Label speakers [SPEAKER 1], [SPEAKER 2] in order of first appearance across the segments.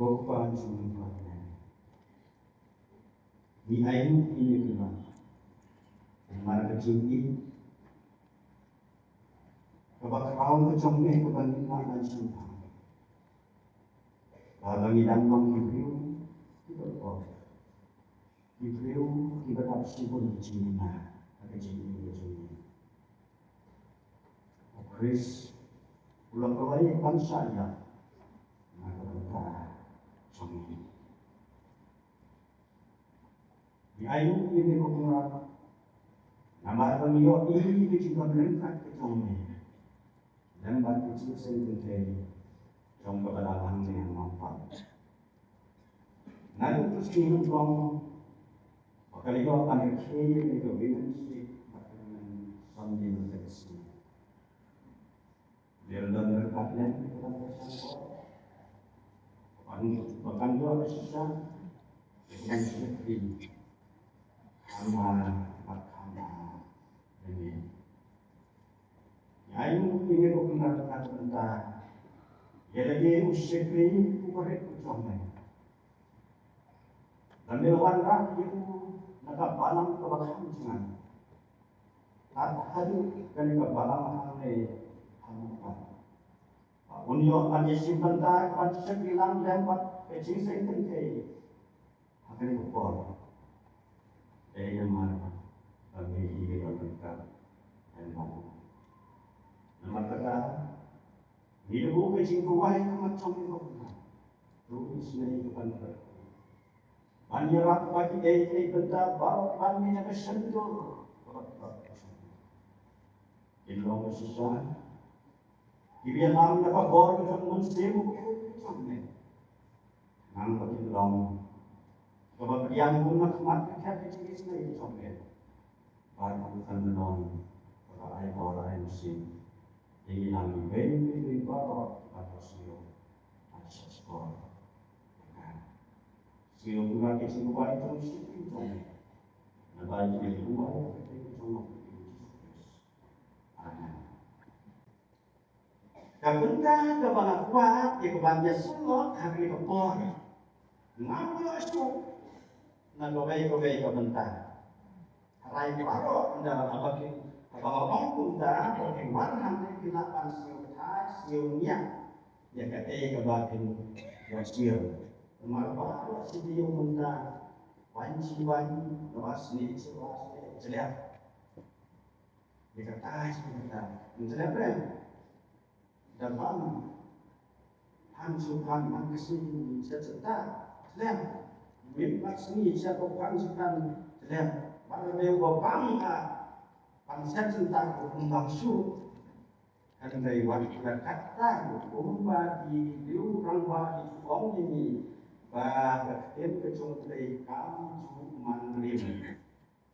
[SPEAKER 1] Bapa Tuhan, di ayu ini Tuhan, mara kecil kebakau kecomnya kebangkitan Tuhan, kebangkitan menghibiu kita kau, hibiu kita tak sibuk cina, kecil ini kecil. Chris, ulang kembali bangsa ya, maka kita songong. Di ayu ini berkurang, nama pemilik ini juga meningkat kecomnya. Dan bagi kecil sendiri, trong kedalaman yang mampat. Nanti terus minum dong, bakal itu akan kiri itu bingung sih, bakal sambil tersi. Dia dalam dekatnya kita bersama, bahkan dua bersama dengan seperti amal makana ini. Ayu ini bukan kata mentah. Ya lagi usikri bukan kecomnya. Dan melawan rakyat itu nak balang kebalahan jangan. Tak hadir dan kebalang hanya hampan. Unyo ane simpan tak pada sekilang lempat kecil sekali. Akan ikut. Yang mana bagi hidup kita dan mahu. Maka hidup kecil kuai macam itu. Terus naik ke bandar. Banyak bagi benda bawa kami nak sentuh. Ilmu sisa. Ibian am dapat bor kita mesti bukan. Nampak ilmu. Kalau yang guna kemat kita kecil sekali sampai. Baru bukan menolong. Kalau ayat orang mesti. Jadi kami beri bawa atau siu asal sekolah. Siu juga kecil buat itu mesti itu. Nabi itu buat itu cuma Kabunda kebangan kuat, kebangan semua hari kepor. Ngambil asyuk. Nagobai kabunda. Rai paro dalam apa Abang kunta orang warhan kilapan siunya ya kata kebatin wasiu marpa siu kunta wanci wasni jelas dikata kunta jelas ber dalam hansukan mangkesi secerta jelas mimpi seni siapa hansukan jelas baru bapang Bangsa tentang kembang surut dan dari waktu kata kumba di diurang di suang ini bahkan kecuntai kamu mandrim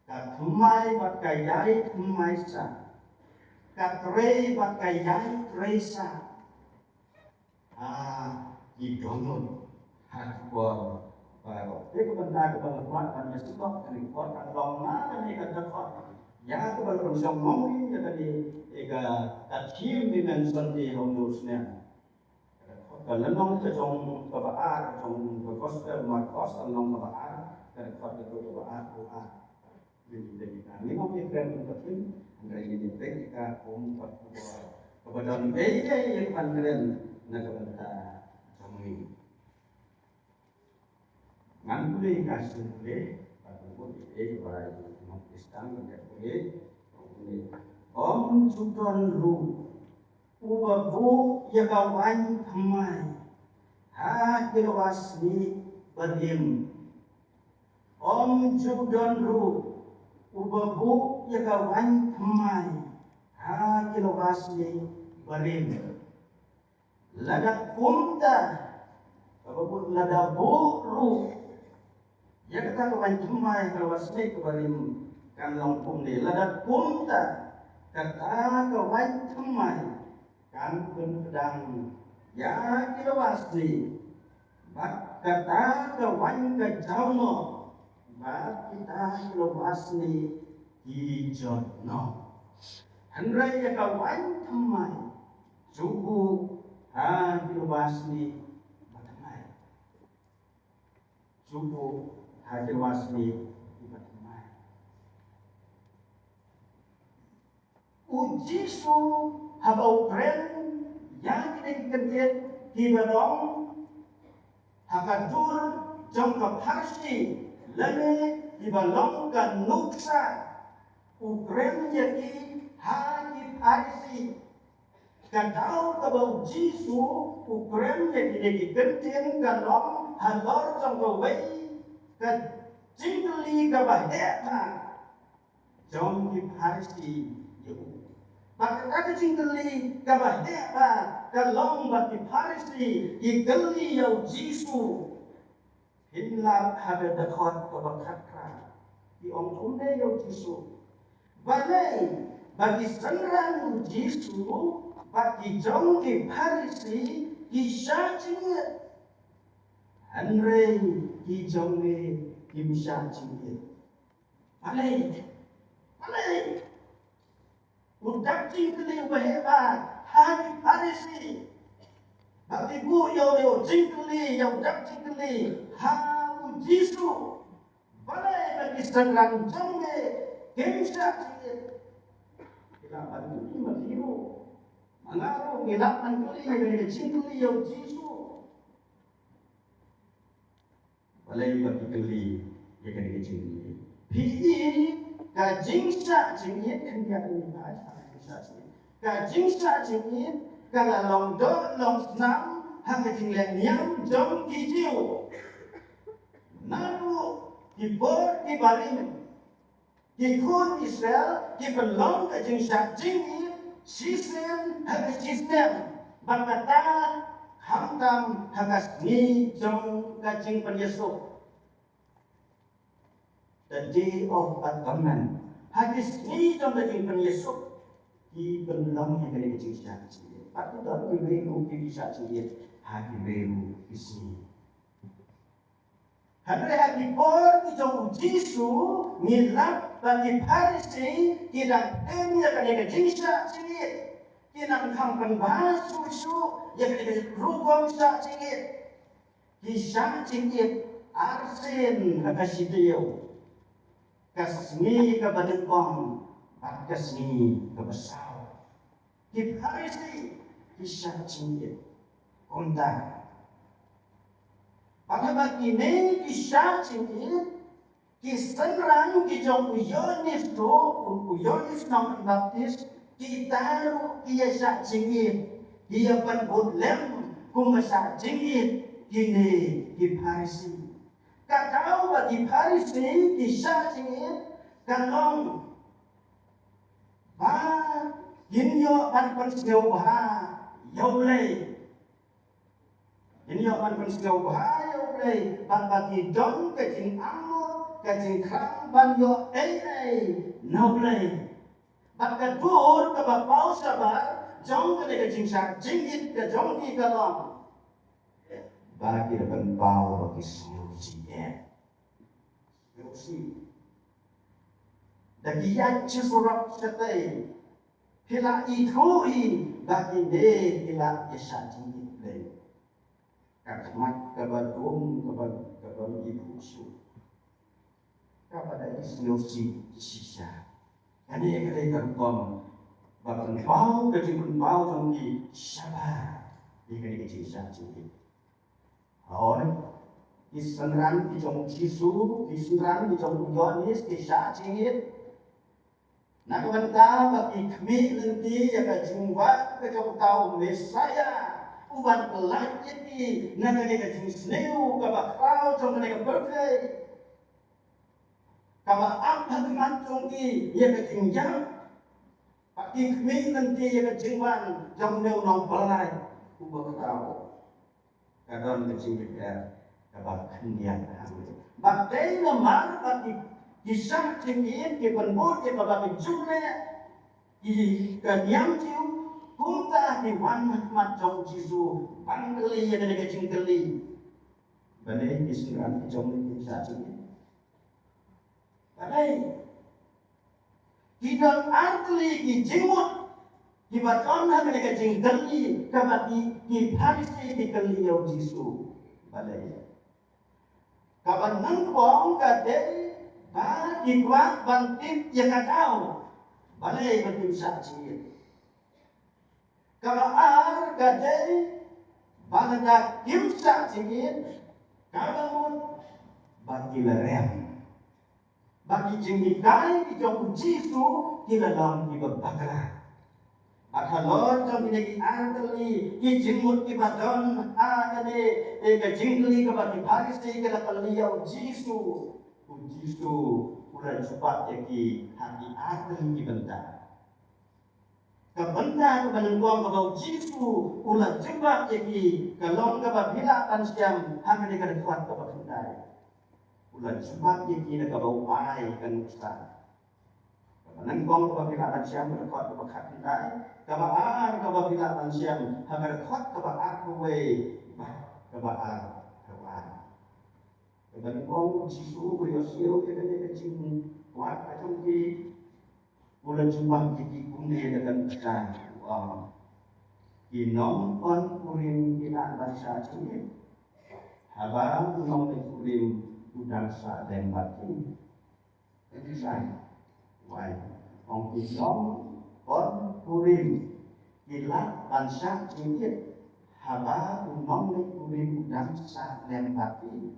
[SPEAKER 1] katumai bakayai tumaisa katrei bakayai tresa idonun hakbor baru itu benda kebangunan dan mesibok dan ikut kan lama dan ikan dapat ya aku baru bisa ngomong ya tadi kacil dengan seperti honusnya kalau nong cecong kebaar cecong kekos markos nong kebaar dan kekos itu kebaar jadi kami mau pikiran untuk ini dari ini mereka untuk kebetulan yang pandren negara kami ngantri kasih boleh pun baik Islam tidak boleh. Om Sudan Ru Ubabu ya kawan tamai Hakil wasni berim Om Sudan Ru Ubabu ya kawan tamai Hakil wasni berim Ladak kumta Apapun ladak buru ya kata kawan tamai Hakil wasni berim kan lampung ni ladak kumta kata kawan temai kan pedang ya kita pasti bak kata kawan kejauh bak kita pasti hijau Andai ya kawan temai suku kita pasti batamai suku hasil wasmi ibadah. Uji su habau kren yang kita kerja di badong hakadur jong kapharsi lame di balong kan nuksa ukren jadi hagi parisi kadau kabau jisu ukren jadi dikerjain kalong halor jong kawai kan jingli kabaheta jong kiparisi maka kata jingli kabaheta kalong bati parisi igali yau jisu hinlar habe dakot kabakatra di om tunde yau jisu balai bagi senran jisu bagi jong ki parisi kisah cingit Andre ki jong ne kimsha cingit balai udak jingli baheba hari parisi bagi bu yo jingli yo dak jingli ha jisu balai bagi senran jong ne kimsha cingit ilapan ini makiru mengaruh ilapan kali dari jingli yo jisu balai bagi kali ya kan jingli pi ka jingsa jingit kan dia ni ka jingsa jingit ka long do long snam hang jing leng yang jong ki jiu nalu ki bor ki baling ki kun Israel ki belong ka jingsa jingit sistem hang sistem bakata hamtam hagas ni jong ka jing penyesup the day of atonement hadis ni jong ka jing penyesup di belong yang dari kecil sahaja. Aku tak beru di sahaja. Hati beru di sini. Hari hati por di jauh Jisu milap bagi parisi tidak ini akan yang kecil sahaja. Tidak kampan bahas susu yang dari rukun sahaja. Kisah sahaja arsen kasih dia. Kasih kepada kong. Bagas ni kebesar. Di parisi kisah cingit konda. Pada bagi ni kisah cingit kisenrang kijong uyonis tu uyonis nang baptis kita kisah cingit dia penbudlem kumasa cingit kini di parisi. Kakau bagi parisi kisah cingit kalong Inyo pan pensiau bah yaulei. Inyo pan pensiau bah yaulei. Pan bagi dong kecing amur kecing kram ban yo naulei. Pan ketur ke bapau sabar jong ke kecing sak jingit ke jong di kalong. Bagi depan bau bagi siusi ya. Siusi. Dagi yang surat setai hila ithui bagi ne hila yasa jingit le kakmat kabadum kabadum ibu su kepada isnosi sisa kani kali kampung bahkan bau kecil bau jongki sabar ini sisa jingit orang isenran di jong Jisu isenran di jong Yohanes kisah jingit nak banta bagi kami nanti ya kajumba kajau tahu Mesaya uban pelan ini nak kaya kajung sneu kabakrau jong kaya berkai kabak apa kemantung ki ya kajung jam bagi kami nanti ya kajumban jong neu nong pelai ubakrau kadang kajung kita kabak kendian bagai lemar bagi kisah cingit ke penbur ke babak jumle di kanyam jiu kunta di wan macam jisu pangkeli yang ada kecing keli balai kisah jom kisah cingit balai tidak arti di jimut di baton ada kecing keli kabati di parisi di keli yang jisu balai kaban nang bong kade ba dikwa bangtit yang atau balai betul saksi kabar kade bangda kim saksi kaban bagi lerem bagi jengkikai di jauh jisu di dalam ibadahlah. Akalor jauh ini anteli di jengmut ibadah agane jengkeli kepada parisi kita keliau jisu udah cepat jadi hati anteli dibentar. Kebentar kebenengkuang kebau jisu ulah cepat jadi kelong kepada bilakan siang hanya dengan kuat kepada bentar. Ulah cepat jadi kebau pai kan ustaz. Nangkong kebabilaan siang berkuat kebakat pintai, kebaan kebabilaan siang hagar kuat kebaan kuwe, kebaan. Kebanyakan sisu beriosio kita kecing kuat kacung ki, bulan jumlah jadi kundi dengan kita. Inom on kurim kita bangsa cini, habar inom kurim udang sa dan bati, itu saya. Why? Ông chỉ nói con kurim kilat bangsa ini haba umam ni kurim udang sa lembati.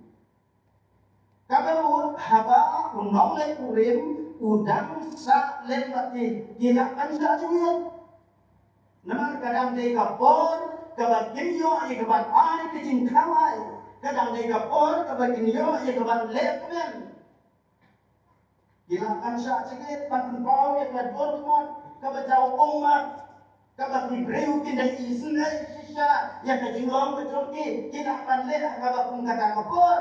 [SPEAKER 1] Kalau haba umam ni kurim udang sa lembati kilat bangsa ini. Namun kadang dia kapor kabar kinyo ay kabar ay kijing kawai. Kadang dia kapor kabar kinyo ay kabar lepmen. Hilangkan sakit, patung kau yang berbuat kebajau umat, kabak dibreu tidak izin sisa yang kejengong kecuali hilangkan leh kabak pun kata kapor.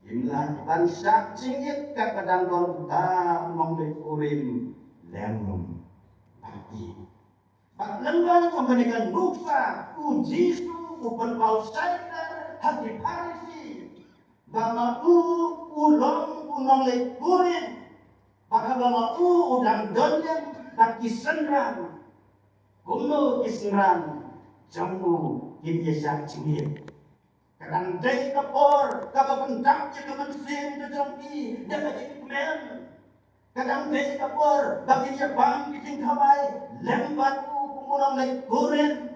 [SPEAKER 1] Imlah bangsa cingit kadang don ta mengurim lembum pagi. Pak lembang memberikan buksa uji su upen bau sadar hati parisi bama ulong unong le kurin baka bama udang dolem baki senran kuno kisran jamu kibiasa cingit kadang day kapor kababentak je kemensin kejongki dan men kadang day kapor bagi dia bang kijing kawai lembat unong le kurin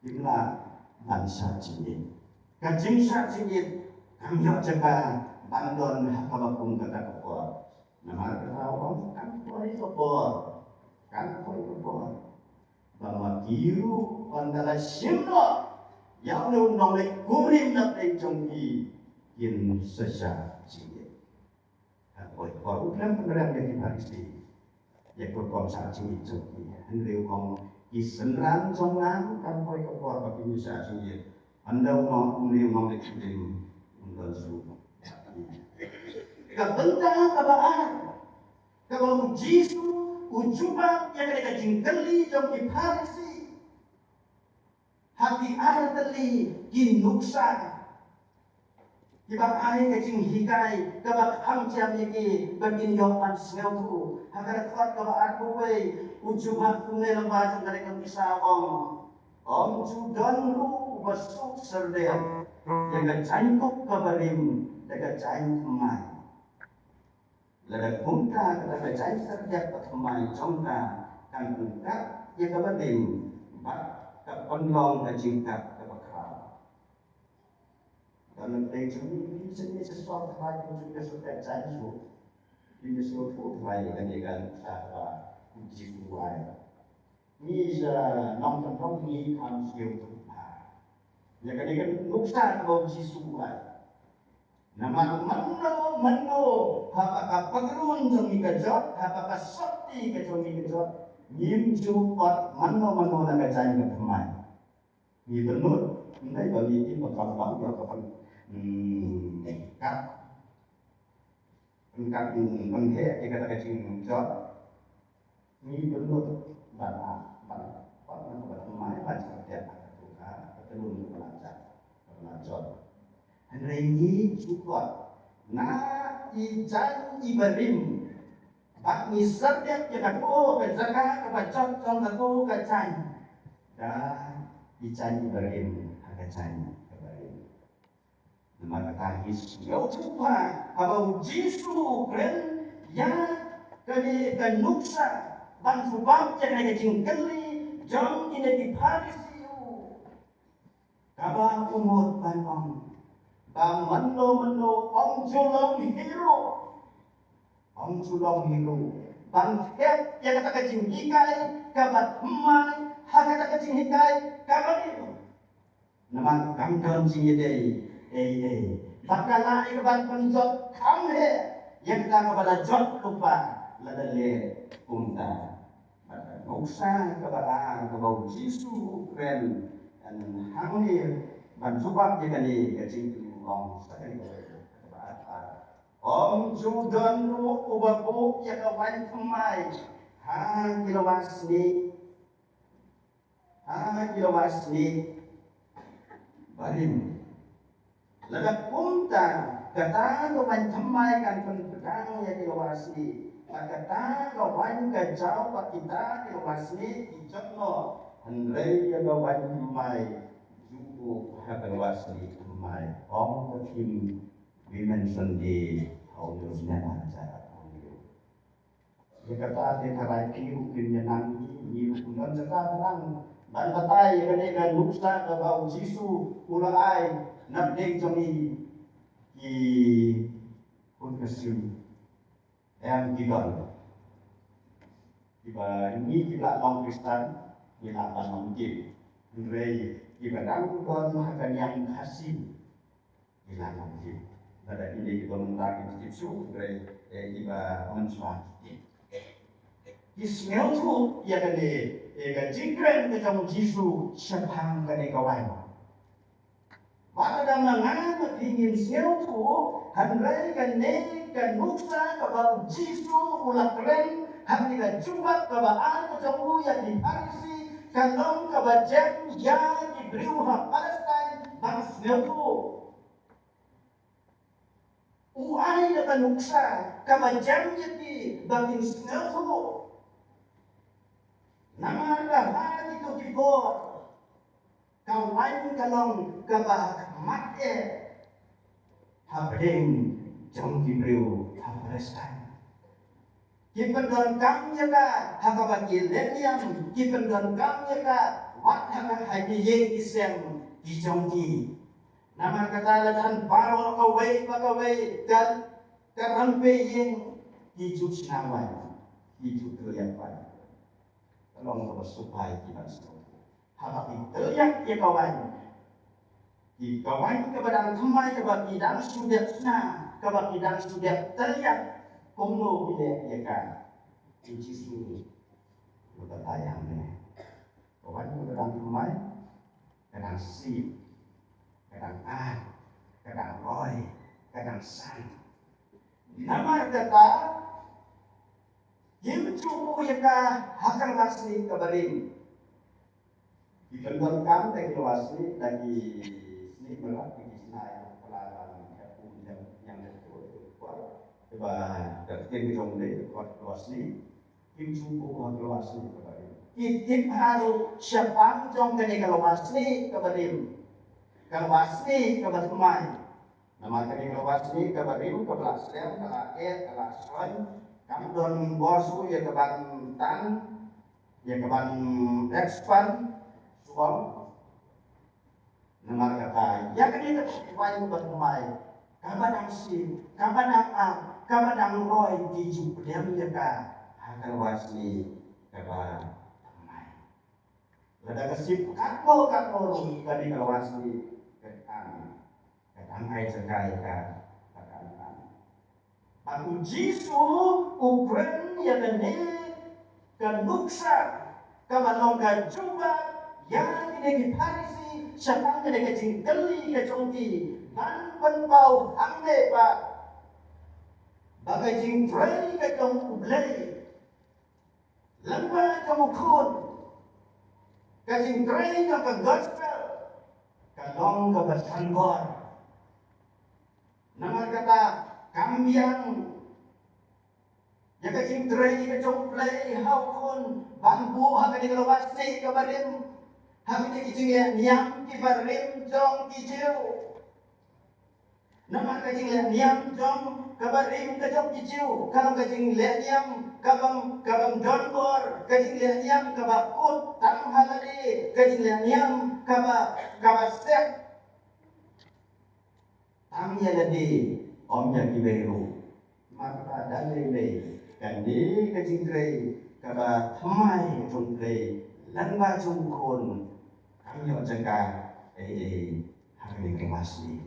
[SPEAKER 1] inilah bangsa cingit. Kajing sa cingit kami jaga bandon hakabakung kata kapor. Nama kerawang kan koi kapor. Bahwa kiru pandala simno yang undang le kurim na pejongki kin sesa cingit. Koi kapor ulam pengerang yang diparisi. Ya korkom sa cingit jongki. Henry kong isenran jongan kan koi kapor bagi nusa cingit. Anda mau mengikuti undang su. Kebentar kebaan, kebau jisu ujuban yang mereka jingkeli jom diparisi. Hati arteli kinuksa. Ibang ay kajing hikay kabak hamjam iki berginyopan sengawu. Agar kuat kabak arkuwe ujuban tunai lembaga dari kemisa om sudan lu besuk serdean yang gacangkuk kabarim daga cain kemai lada kunta kata cain serdean kemai congka kan engkat ya kabarim bat kapondong kajingkat kabakal dalam teks ini sesuatu hal yang sudah cain su ini sesuatu hal yang kan uji kuai Misa nong tentang ni ham siu tu ha. Ya kan nuksa kau sisuai. Nama mano hapakah pengerun jami kejot hapakah sakti kejami kejot nyim juot mano naga cai ketemai. Ni benut ndai bagi ini bakal ya kapan engkat menghe kata kecing jot. Ni benut pada pemain baca dia buka ketelun pelajar. Hari ini support. Nah ijan ibarim. Bak misar dia kita ko kejaga kebaca trong aku kecai. dan dicani berin agak cani berin. Nama kahis yo tupa abau Jisu kren ya kani kanuksa ban subab jangan jingkeli jam kini di Parisiu kaba umur banong bang mano om sulong bang hep yang kata kecing hikai kabat mai hak kata kecing hikai kabat itu nama kamdon sini bakala iban penjot kamhe yang kita kepada jot lupa ladale unta uksa kepada kebau Jisu kren dan hamil ban subab dia kali kecing long sekali Om Judan ru ubabu ya kawan kemai kilowasni barim ladak punta kata kawan kemai kan pedang ya kilowasni kata kawan kacau pak kita kilowasni dijokno Andre ya kawan kemai jubu kilowasni kemai om kekim women Sunday haulnya acara haul. Jika kata dia karai kiu kinya nangi niu non serta tenang dan katai ketika nuksa ke bau Jisu ulai nabdeng jami ki pun kesim yang gidon. Tiba ini kita long Kristen kita akan mungkin Andre kita dalam kon akan yang kasih kita mungkin. Pada ini kita mentang institusi dari iba mensuati. Ismel tu ya kene jingkren ke kamu Jisu sepang kene kawan. Pada dalam ingin ismel tu handrai kene kan nuksa kabau Jisu ulah keren hati kan jumpa kabaan kamu yang di Parisi kalong kabajang yang diberi hak Palestina bang ismel tu uai na nuksa kamajam yati bagin sinato namara hadi to kibor kawan kalong kabah mate habdeng jam kibriu haprestan kipen don kamnya ka hakabakil leniam kipen don kamnya ka wat haka hadi yeng isem dijongki nama kata dan baru kawai dan kerampe yang hidup senawai hidup terlihat tolong supaya kita semua habis terlihat ya kawan di kawan kepada kemai kepada kita sudah kepada kita sudah terlihat kumno bila ya kan Jisu udah tayangnya kawan kepada kemai kadang sip kadang kadang roy, kadang san. Nama kata Yimcu yaka hakal wasni kabarin. Dikendalikan dari wasni dari sini berat di Sinai pelaran yang itu coba terkini jomle wasni Yimcu hakal wasni kabarin. Kitip haru siapa jom kene kalau wasni kabarin. Kalwasni kabat kumai, nama kini kalwasni kabat ribu kabat sel kabat soy, kamu don bosu ya kabat tan, ya kabat ekspert, suam, nama kata ya kini kumai kabat kumai, kabat angsi, kabat ang roy di jupdem ya ka, kalwasni kabat kumai. Lada kesip katmo kani kalwasni. Kadang ay sekali kan, aku Jisu ukren yang ini kanuksa kamalong kajumba yang ini Parisi siapa yang ini jingkeli kejongki ban penpau hamne pak bagai jingkeli kejong blei lembah kamu kun kejingkeli ke gospel kalong ke bertanggor nama kata kambiang ya kecing tray kecong play haukun bambu haka di kalawasi kabarin Hang ni kijing le niam ki barim jong ki chiu. Nama kijing le niam jong ka barim ka jong ki chiu. Kalau kijing le niam kabam don bor kijing le niam ka ba kut tam halali kijing le niam ka ba step. Tam ya ladi om ya ki beru. Maka dalile kan ni kijing grei ka ba thamai jong grei lan ba jong kon. Kami jaga hari kemasni.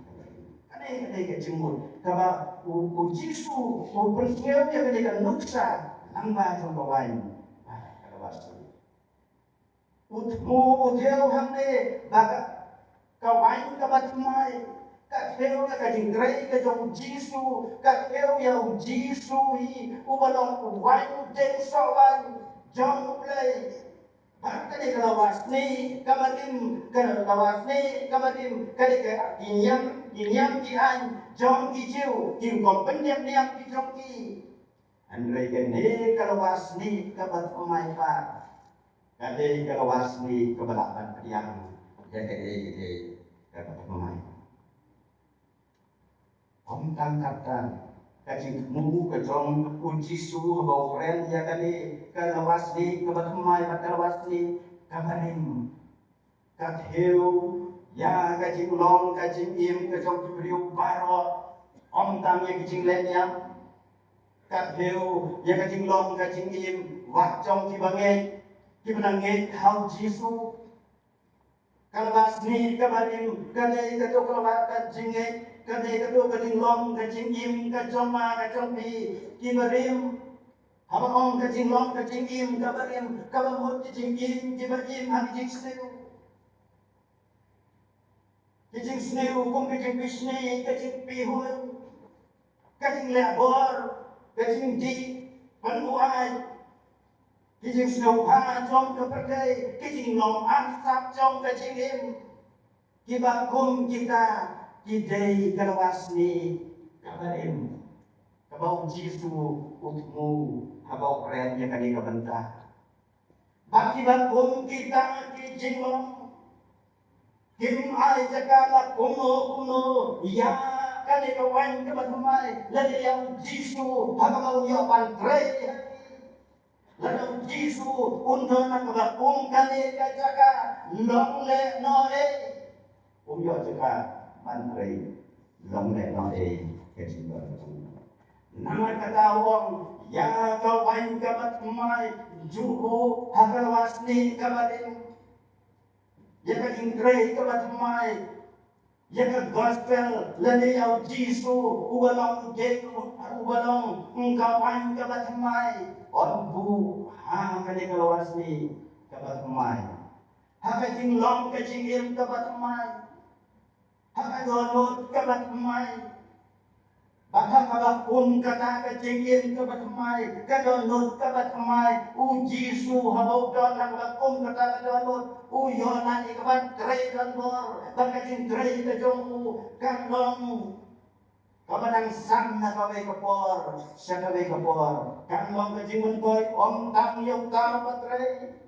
[SPEAKER 1] Kane ke jemur kaba ujisu bersiap dia ketika nuksa lamba jong kawan. Kalau pasti. Utmu uteu hamne baga kawan kaba tumai. Katheu ya kajingrai ke jong jisu katheu ya ujisu hi ubalong uwan den sawan jong play. Bahkan kalau wasni kamarim kadika inyam kian jong kijiu kim kompendem niam ki jong ki andai kene kalau wasni kabat pemai pak kade kalau wasni kebalapan yang jadi kabat pemai om tangkatan kajing mu kejong ujisu bau keren ya kali kalawasni kebatumai kalawasni kamarim katheu ya kajing long kajing im kejong kibriu baro om tang ya kajing lenya katheu ya kajing long kajing im wajong kibangen kibanangen hau jisu kalawasni kamarim kale kajong kalawat kajing kadai kadua kading long kajing im kajoma kajompi kibarim haba om kajing long kajing im kabarim kabamut kajing im kibarim kajing sneu kum kajing pisne kajing pihun kajing labor kajing di panuai kajing sneu pa jom keperkai kajing long ansap jom kajing im kibakum kita kidai kalawasni kabarim kabau jisu utmu habau keren ya kani kabanta baki bakum kita kijinglong kim ai jakala kuno ya kani kawan kabatumai lagi yang jisu habau yo pantrei lalu jisu undona kabakum kani kajaka longle noe yo jaka Mantri long le no ke jimbar nama kata wong ya kawan kabat mai juhu hakalwasni kabatin ya ka ingre kabat mai ya ka gospel lani au jisu ubalong kawan kabat mai on bu ha ka kalwasni kabat mai ha ka jing long ka jing kabat mai haka donut kabat mai baka kabakun kata kecingin kabat mai kadonut kabat mai ujisu habau don kabakun kata kadonut uyonan ikabat trei dan bor baka jing trei kajongu kanlong kabadang sanna kawai kapor syakawai kapor kanlong kajing mentoy om tam yung tao patrei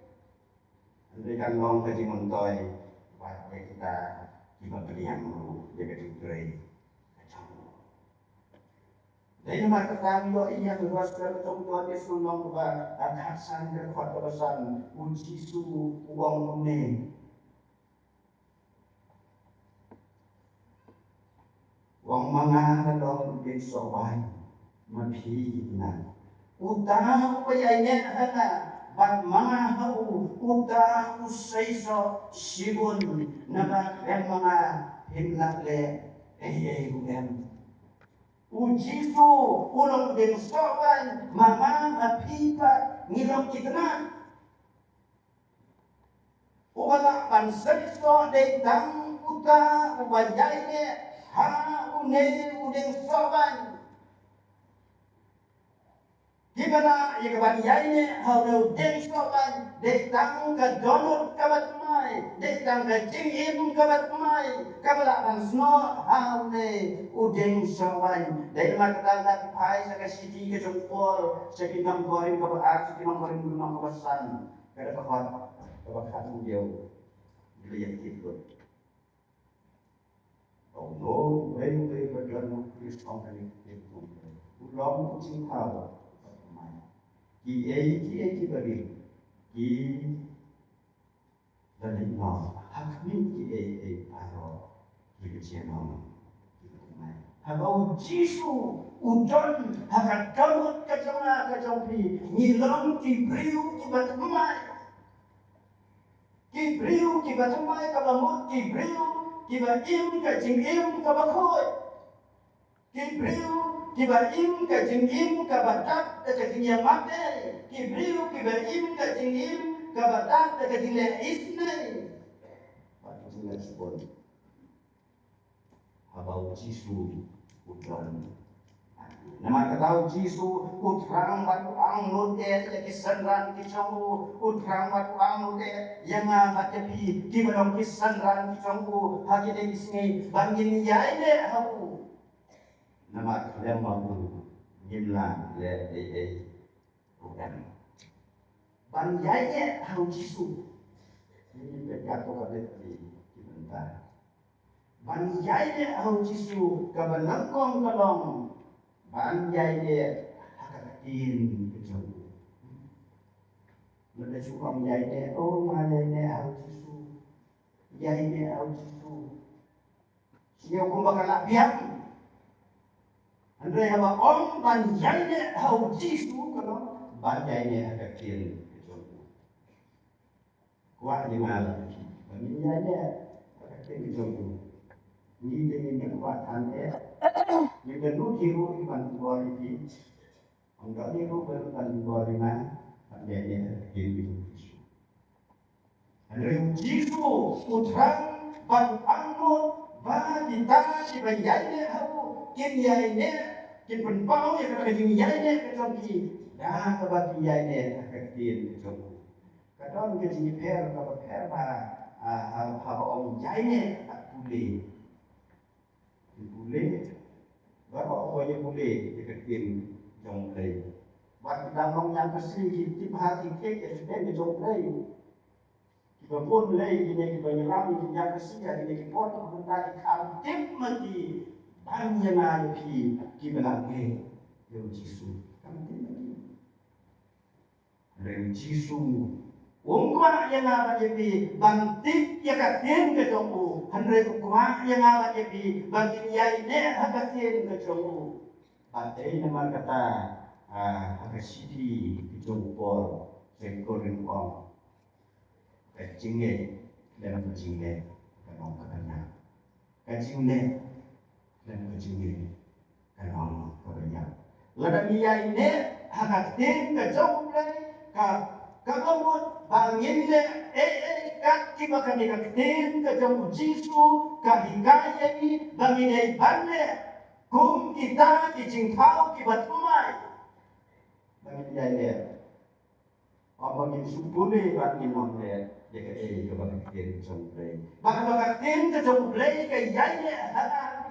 [SPEAKER 1] andai kanlong kajing mentoy pakai kita iba beriang dulu dia kedua kacau. Dan maka kami iya luas kerjaan Tuhan Yesus nombor atasan dan kekuatan uji su uang mune. Uang mangan dong besok mapi na. Utang payahnya ada. Bag mga uta usayso sibon na mga himlatle uyan. Ujisu ulong din sokan mga mapipat ngilong kitna. Ubala pansariso de tang uta ubajay ne ha une udeng sokan. Gimana ya kawan yaine hau deng sokan detang ke donut kabat mai detang ke jingim kabat mai kabala kan sno hau ne udeng sokan dai makatan nak pai sa sidi ke jongpol sa kinam goreng kabat ar sa kinam goreng gunung kabasan kada kawan kabat dia Bila yang ikut. Ông với cái gần Christ ông cái itu. Ulang chính thảo. Ki bagi. Ki dan nó hak min ki paro ki cheno. Habau Jisu udon hakat kamut kajong pi ngilang ki briu ki batumai. Ki briu ki batumai kabamut ki briu ki ba im ka jing im ka bakhoi. Ki briu ki ba im ka jing im ka batak ka jing mate. Ki briu ki ba im ka jing im ka batak ka jing isne. Patu jing spon. Habau Jisu udon. Nama katahu Jisu utrang batu anglut ya kisanran kicamu utrang batu anglut yang baca pi di dalam kisanran kicamu hagi de isni bangin yaide hau. Nama lemamu nimlan le udon. Bang yaide hau Jisu. Ini berkata kepada di bentar. Banjai dia hau Jisu kabanangkong kalong. Banjai dia hakatin kejauh. Mereka suka menjai dia, oh manjai dia hau Jisu. Jai dia hau Jisu. Siapa pun bakal nak biar. Andai apa om banjai dia hau Jisu kalong. Banjai dia hakatin kejauh. Kuat di mana lagi? Banjai dia hakatin kejauh. Ni dengan kekuatan dia, ni perlu tiru iman dua ribu, angkat tiru berkan 25, dia hidup Yesus. Hari Yesus putrang ban angkut, ban bintang di banjai hau, kiai ni, kin penpau yang kena kiai ni kecongki, dah kebat kiai ni ketin kecong. Kadang kita per haba om kiai ni tak boleh. Boleh, berapa orang yang boleh deketin jomplay. Waktu dalam yang kesini tip hati kek sedang jomplay. Kita pun lay ini kita nyelam ini yang kesini ada di pot kita ikam tip mati banyak lagi kita lagi yang Yesus kami lagi. Dari Yesus. Ungkwa yang apa jadi bantik yang katin ke jombu, handre ungkwa yang apa jadi bantik yang ini katin ke jombu. Bantik nama kata hakasidi ke jombu sekorin kong, kacingnya dan kacingnya kanong katanya, kacingnya dan kacingnya kanong katanya. Ladang yang ini hakatin ke jombu Kagamut bangin le kat kiba kami kaktin kajam Jisu kahikaya ni bangin banle kum kita kicingkau kibat kumai bangin le bangin subule bangin nomle jika kiba kaktin jomble bangin kaktin kajomble kayai halali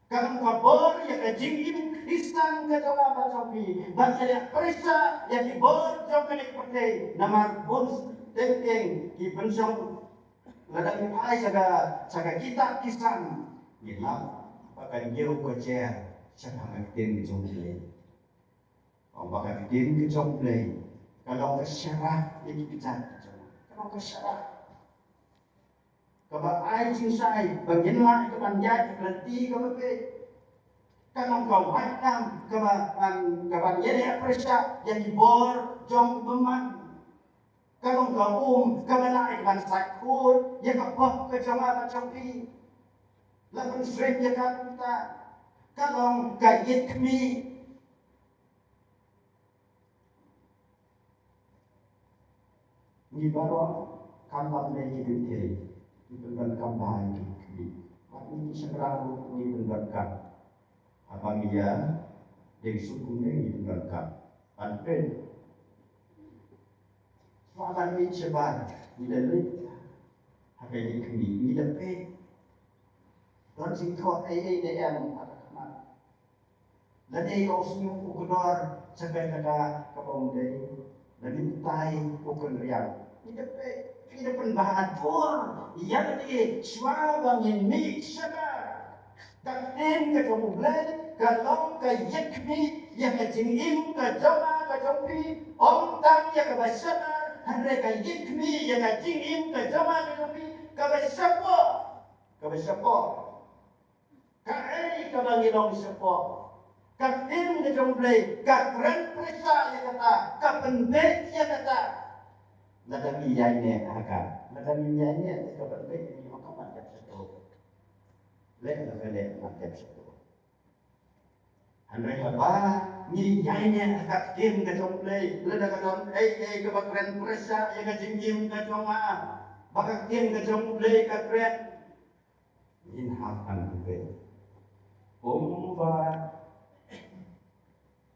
[SPEAKER 1] Kang kabor yang kajingin Kristen kajama bacapi bangsa yang perisa yang dibor jom kenik pertai namar bun tenteng di pensong ladang pai saga kita kisan gila pakai jero kocer saga ngaktin di jomble pakai tin di jomble kalau kesyarah yang bicara kalau kesyarah Kaba ai cinsai bagaimana itu panjat berhenti kaba pe kalau kau hantam kaba jadi persia yang dibor jom beman kalau kau kaba naik ban sakut ya kapok ke jamaah capi lalu sering ya kita kalau gayet kami ni baru kampanye ini dibenarkan bahagia ini sekarang dibenarkan abang dia dari suku ini dibenarkan panpen soalan ini sebar di dalam apa yang ini dapat dan singkot AADM ada kemana dan dia osnya ukedor sampai kata kapong day dan ditai uken riang ini dapat Ini penbahatur yang di suara ini siapa? Takdim ke jumlah kalau ke yakni yang jingim ke jama ke jumpi om tam yang ke basaba hari ke yakni yang jingim ke jama ke jumpi ke basaba ke ai ke bangilong siapa? Takdim ke jumlah ke keren perisa yang kata ke pendek yang kata. Lada miyanya agak, lada miyanya kapan baik ni maka macam satu, leh macam satu. Andai apa miyanya agak tim kacau play, lada kacau kebakaran perasa yang kajingim kacau bakal tim kacau play keren. Inhapan juga,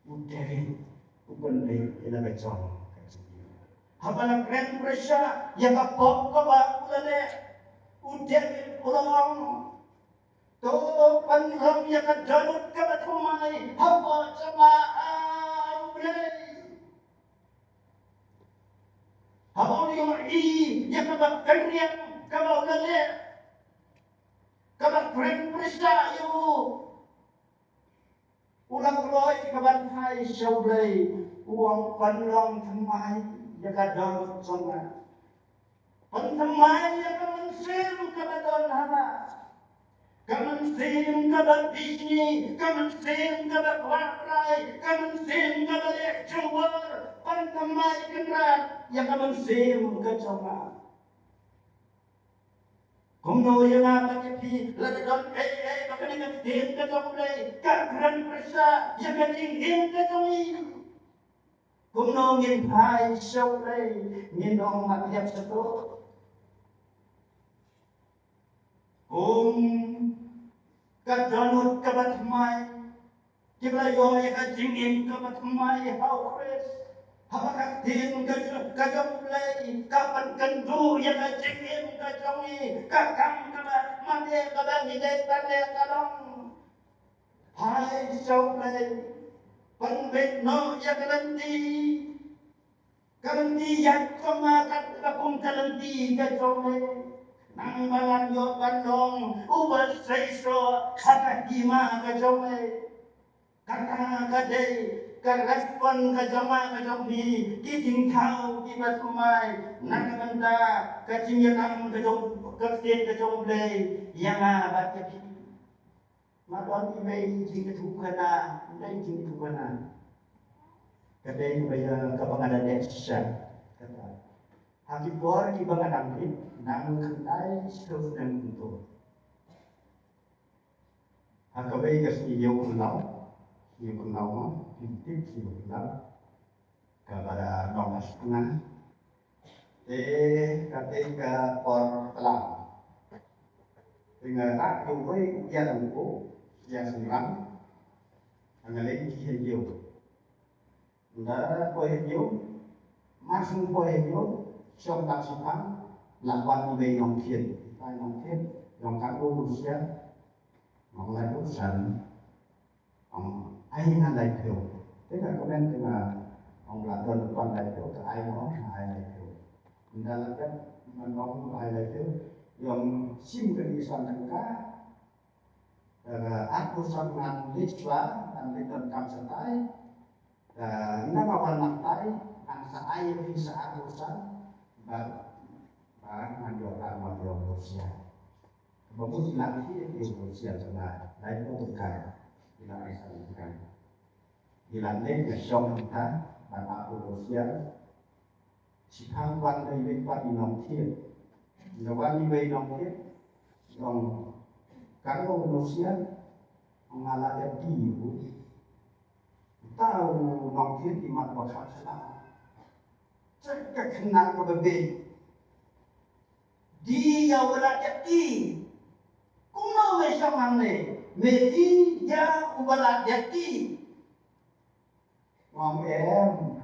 [SPEAKER 1] udari, baik ina kacau. Habang kren presya yang kapok kaba ulale udah ulang to panram yang kadanut kabat kumai haba sama ulale habang yung yang kabat kanyang kaba ulale kabat kren presya yung ulang roy kabat hai syawlay uang panlang temai jaga dalam sana. Pentemai yang kemensim kebetulan hana, kemensim kebet bisni, kemensim kebet warai, kemensim kebet jawar, pentemai kenrat yang kemensim kecoma. Kumno yang apa nyepi, ledon bahkan yang kemensim kecomai, kakran persa yang kemensim kecomi. Kung no ngin hai sâu đây, ngin ông mặt đẹp sơ tốt. Kung kadanut kabat mai, kibla yoy kajingin kabat mai hau kres. Habakak din kajong play, kapan kendu yang kajingin kajongi, kakang kabat mande kabang hidayat tanda kalong. Hai sâu đây. Penbet no ya kalenti yang cuma kat kapung kalenti ke come nang balan yo bandong ubas seiso haka hima ke come kata kade karespon ke jama ke jombi kiting kau ki batumai nang benda kacingyan ke jom ke jomble yang abat ke Maton imay jing tukana, imay jing tukana. Kadai baya kapangadan desa. Kata, hakipor ki bangadang ni nang kentai serus nang untuk. Hakabai kasi iyo kenal mah, pintik iyo kenal. Kepada nongas tengah. Kadai ke por telang. Dengan tak jumpai dia tempuh. Yang senang, angalin kihiyo. Nda kohiyo, masung kohiyo, siang tak sipang, lawan ibay nong thiên, nong kaku Rusia, nong lai urusan, nong ai ngan lai thiêu. Thế là có nên là ông là đơn quan lai thiêu, thì ai nói là ai lai thiêu. Nda là cái mà nói ai lai thiêu, yung sim cái đi sang thằng cá. Aku sangat liswa dan ditentang setai nama warnatai angsa air bisa akusan barang manjokan manjong Rusia kemudian lagi di Rusia sana lain bukan tidak bisa bukan dilantik kesong kita dan aku Rusia si hangwan dari bepat di nomtir lawan di nomtir yang kalau manusia mengalami diri, tahu mungkin iman bakal salah. Jika kena kebebe, dia berada kuno sama ne, medi ya berada Ngomong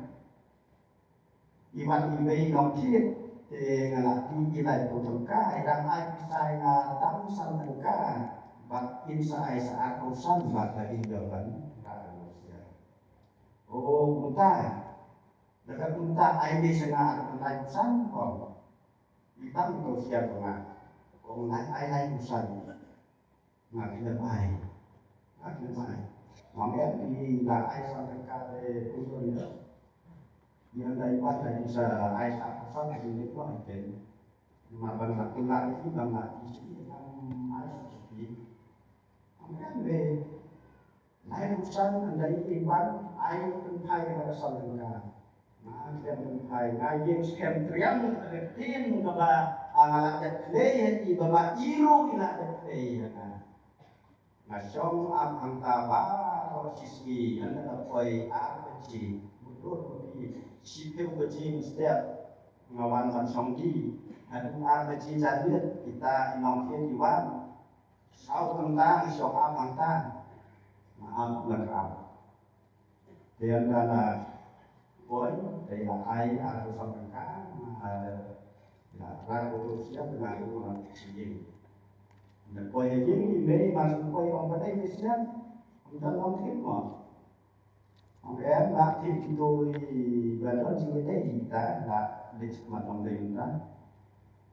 [SPEAKER 1] iman ibai mungkin. Thì là đi lại của chúng ta đang ai sai là tám san của cả và insai saat urusan maka hinggapan manusia. Oh, unta. Dekat unta ai di sana urusan kok. Kita manusia kung ai usan maglabay. Mamaya di ai sampai kare puso niya. Yang daripada sa ai sa usan itu aja. Mabang nakulah itu bang isi yang ai seperti. Mamaya ai usan dari iban ai penghai pada salengka. Yang ngayon siyempre tin kaba ang atlay di baba iro ila atlay na masyong ang taba o sisgi anda apoy apachi buto di sipir baji step ngawan masyong di adu apachi jadit kita inongkin diwan sau tentang syong amangtan maaf lengkap dan Boy, đây là ai ở trong phần cá là ra của tôi siap dengan orang sendiri. Dan kau yang ini masuk kau yang pada ini siap, kita langsung mau. Orang nak tidur badan sini kita nak di semacam kita.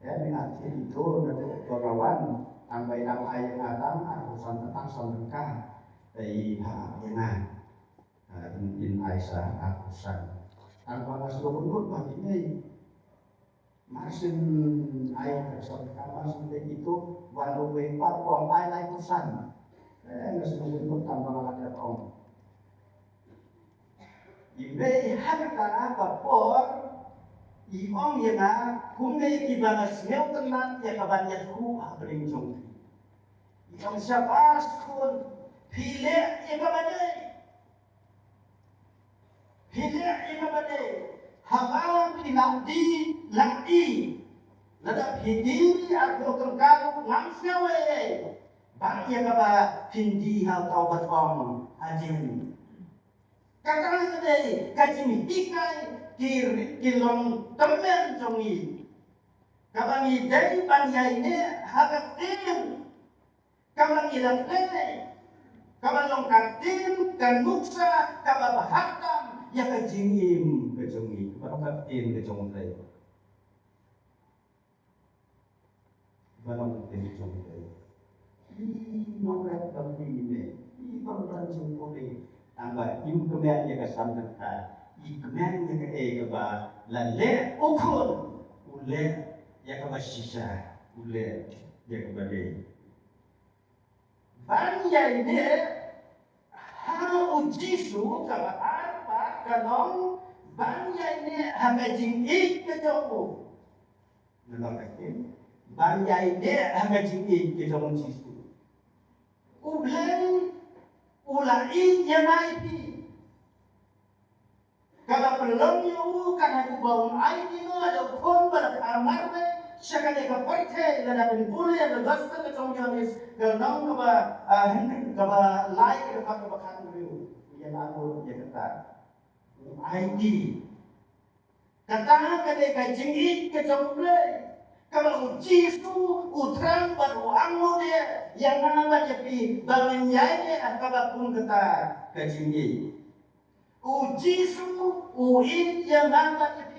[SPEAKER 1] Nak tidur nanti kawan tambah nama ayat Adam atau tentang sangka dari hal in Aisyah akusan. Ang mga sulunod makinay, masin ay masin itu walau wepar kong ay kusan. Nasulunod ang mga katong. Ibe harta kapor iong yana kung may ibangas ngayon tenan ya kabanyan ku abring jong. Iong siyapas kun pili ya kabanay. Hilir ikabade habang pinandi langi ladap hidiri atau terkaru ngangsawe bangya kaba pindi hal tau batong hajin kakang kade kajimi ikai kilong temen jongi kabangi dari banyai ne hagat tim kabang ilang lele kabang longkang tim kan muksa kababahatam ya kajingim kejongi kabatin kejongi barang kejongi nomor tambine barang jempoli tambah im kemen ya kasantan ka i kemen ya ke ba lalle ukun ule ya ka shisha ule ya ka bade banya ini haro ujisu kaba arpa kanong banya ini hagajing kejomu nalakakin banya ini hagajing kejomu jisu ulai yanaipi kaba pelong yu kana kubang ai dino ada kon bar amarme Syakade ka parthe lada bin pule da gasta ka chongyanis ka nang kaba lai ka ka kan riu ya lalu ya kata ID kata kade ka jingi ka chongple kaba ujisu utran baru angu dia yang nama jepi bangun yai kaba pun kata ka jingi ujisu uin yang nama jepi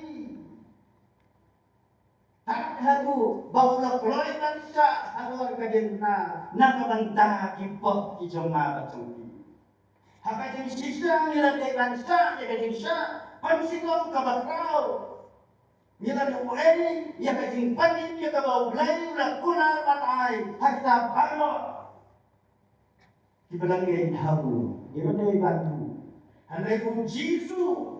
[SPEAKER 1] haru baula kloy mansa haru kadena nakabanta kipot kijoma batumpi hakajin sisa nila de mansa ya kajin sa pansikong kabakrao nila de ueni ya kajin panin ya kabau blay lakuna matay hakta pano kibalangi haru ibade bantu hanay kung Jisu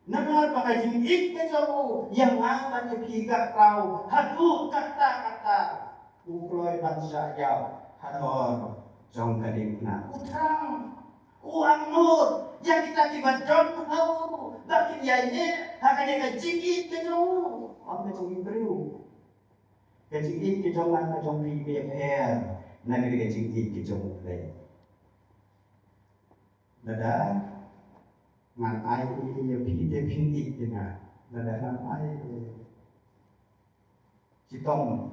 [SPEAKER 1] Namal pakajing ikkejamu yang aman yepigat rau hadu kata-kata ukloy bansa yaw hador jong kadimna utang uang nur yang kita kibadon hau bakin yainya hakanya kajing ikkejamu apa jong ibriu kajing ikkejong mana jong BPR nagari kajing ikkejong play nada ngan ai ya pi de pin ik na nada ngan ai Chitong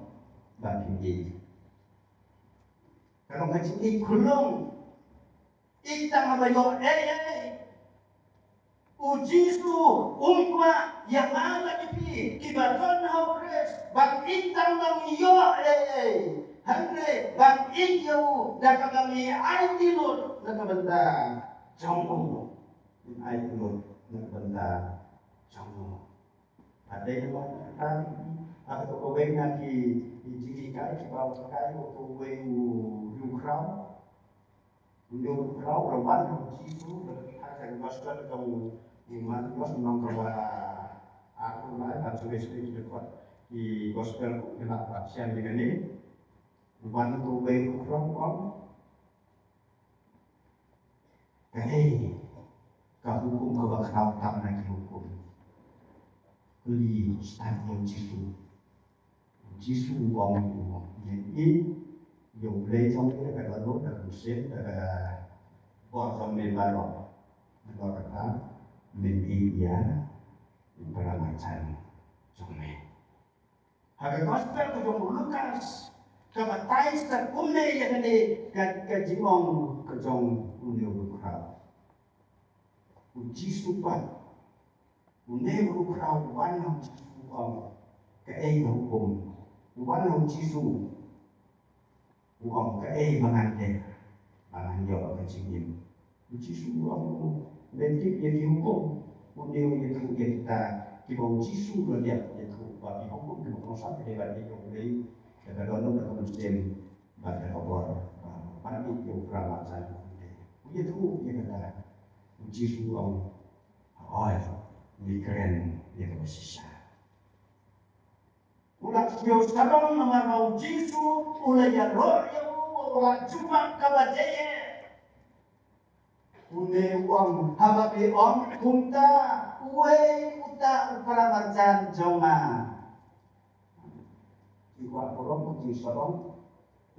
[SPEAKER 1] ban pin ik kalau ngaji ik kulung ik tang abayo Ujisu umpa yang mana kipi kibaton hau kres bang intang bang iyo hande bang iyo dah kami ai tilut nak benda jongmu ai tilut nak benda jongmu ada yang mana aku kawin nanti jigi kai kibau kai aku kawin yukrau yukrau rawan jisu hasil gospel kamu iman Dios memang bahwa aku lah harus spesifik dekat di gospel kenapa siang dengan ini bukan tu bayi kurang kali kau hukum kau bakal tak lagi hukum beli stadion jisu uang jadi dùng lê trong cái cái đó là cũng xếp là bỏ trong miền Bắc rồi nó là mình đi giá para macam jomel. Haga gospel ke jom Lukas ke Matius ke umne yang ni ke jimong ke jom uneu berkurau. Uji supan uneu berkurau wanam suam ke hukum wanam jisu uang ke mengande menganjol ke jimim uji suam bentik yang dihukum Uneu itu kita kibau jisu dan dia itu bagi hukum di manusia hebat itu boleh kita dono dan kemudian pada obor pagi itu ramah saja itu dia kata jisu om mikren dia bersisa ulah siu sarong nama mau jisu ulah ya roh ya ulah cuma kabajaya Une uang hababi om kumta uwe uta ukara marjan jonga Iwa korong uji sorong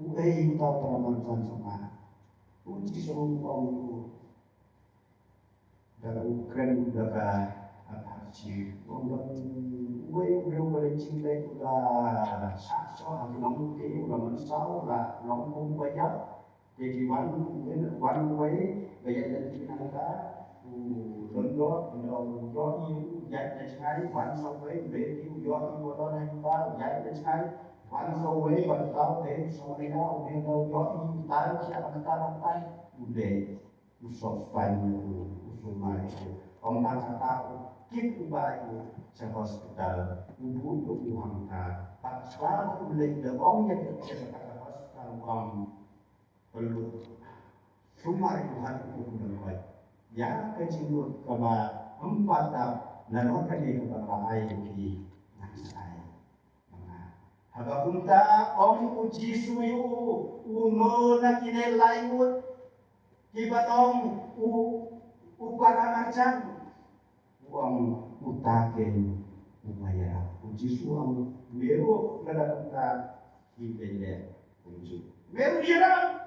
[SPEAKER 1] uwe uta ukara marjan jonga uji sorong uang itu daga ukren daga apaci uwe boleh cinta udah sakso hati nongki udah mensau lah nongkung banyak jadi wan way gaya dan kita londo yo iu ya dan sekali wan so way be iu yo iu lo dan kita ya dan sekali wan so way wan tau be so ni na udah yo iu tahu siapa kita rantai udah usop fan usumai om tak tahu kip ubai sa hospital ubu ubu hangta pak selalu boleh dong ya kita hospital perlu rumah Tuhan itu berbuat yang kecil kaba empat lalu kali kaba air di nasai haga punta om uji suyu uno na kine laimut kibatong upara macam uang utaken upaya uji suang meru kada punta kibele uji meru dia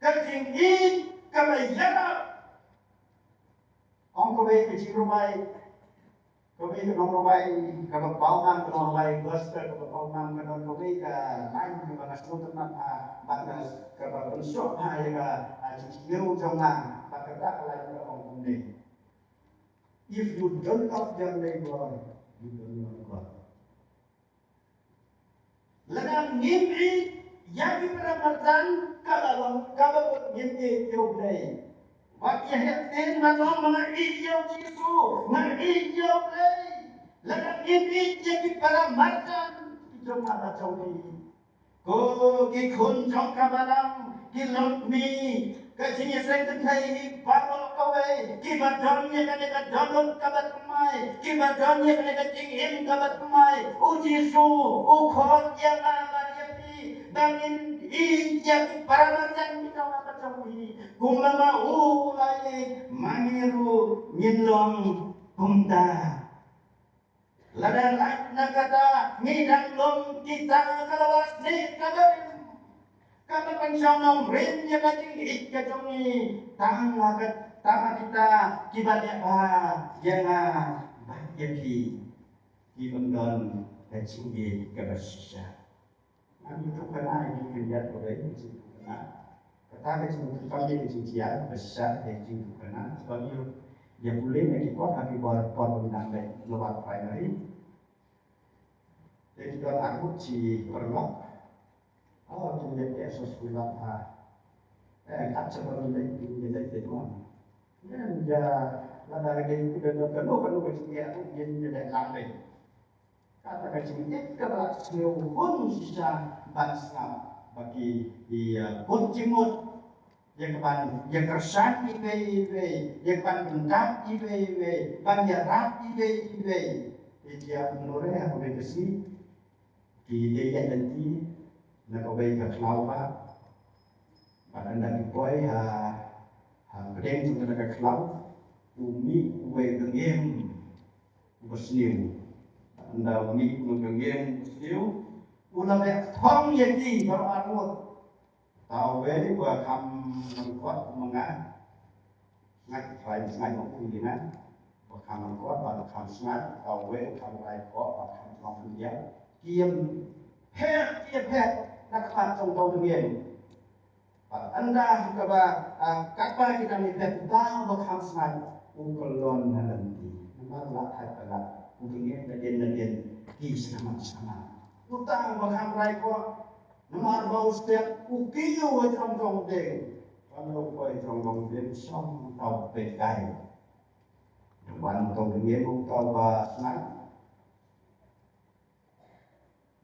[SPEAKER 1] Kerjingin kebayara, orang kebay kecirumai, kebay kenomrumai, kebaunan kenomrumai gospel, kebaunan kenomrumai ke lain ke bagas tutup nak bagas kebaunsok hai ke ajikeu jonga, bakata lain ke orang kumne. If you don't love your neighbor, you don't love God. Ladang ngimri yang diperhatikan kalau gini yoblay, waktu yang malam mengiyo jisu, mengiyo play, lalu ini jadi diperhatikan itu mana cawi, ko kikun jong kabalam, kilokmi, kajinya sekretai baru kawai, kibadonnya kena donut kabar kemai, kibadonnya kena kecingin kabar kemai, ujisu, ukon yang ala Dangin ijak paramarjan kita mengetahui kumama ulai maniru nyilong kumta ladan nakata ngidang long kita kalawas ni kabarin kata pensyonong rin ya kacing ikajongi tanga kita kibadya jangan bahyaki kibendon kacing kebersisa itu kena ini kerja boleh itu kena. Kata kecil kami kecil besar kecil kena. Sebabnya dia boleh lagi kuat akibat pembinaan lewat primary. Jadi kalau aku ci perlok, jadi Yesus bilang tak seperti itu jadi tuan. Dan dia lada lagi kita kalau kecil aku jadi lambe. Kata kecil kalau semua pun sisa bangsa bagi dia pun cimut. Yang keban yang kersan ibe yang keban bentak ibe ban yarap ibe dia menurut aku begitu di dia nanti nak baik ke kelapa pada nak boy pedeng tu nak kelau umi uwe gengem bersniu anda umi gengem bersniu ulah ber thong yeti kalau aku tahu ini buat kamu kuat mengat ngat lain sengaja mungkinan buat kamu kuat pada kamu sengat tahu ini kamu lain kuat pada kamu mampu dia kiam pet nak patong tahu dengan pada anda kaba kapa kita ni pet tahu buat kamu sengat ukolon nanti malah hati mungkin dan di sama utang buat kamu lain kuat Namar bau setiap ukiyo trong deng, kalau kau trong deng som tau pekai, depan tau deng tau basna,